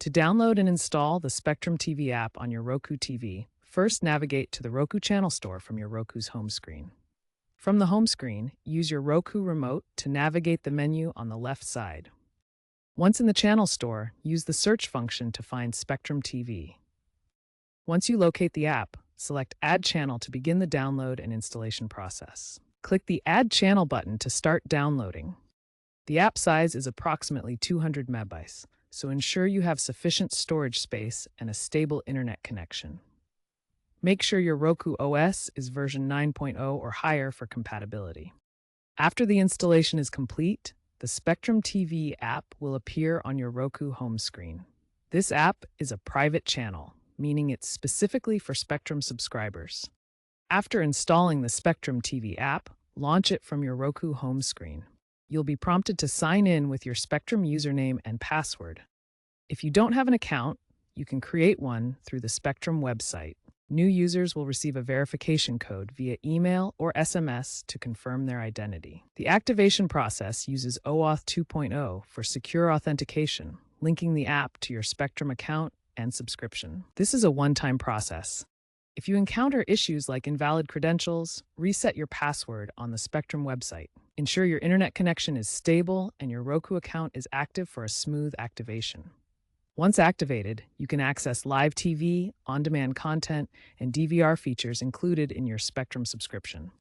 To download and install the Spectrum TV app on your Roku TV, first navigate to the Roku Channel Store from your Roku's home screen. From the home screen, use your Roku remote to navigate the menu on the left side. Once in the Channel Store, use the search function to find Spectrum TV. Once you locate the app, select Add Channel to begin the download and installation process. Click the Add Channel button to start downloading. The app size is approximately 200 megabytes, so ensure you have sufficient storage space and a stable internet connection. Make sure your Roku OS is version 9.0 or higher for compatibility. After the installation is complete, the Spectrum TV app will appear on your Roku home screen. This app is a private channel, meaning it's specifically for Spectrum subscribers. After installing the Spectrum TV app, launch it from your Roku home screen. You'll be prompted to sign in with your Spectrum username and password. If you don't have an account, you can create one through the Spectrum website. New users will receive a verification code via email or SMS to confirm their identity. The activation process uses OAuth 2.0 for secure authentication, linking the app to your Spectrum account and subscription. This is a one-time process. If you encounter issues like invalid credentials, reset your password on the Spectrum website. Ensure your internet connection is stable and your Roku account is active for a smooth activation. Once activated, you can access live TV, on-demand content, and DVR features included in your Spectrum subscription.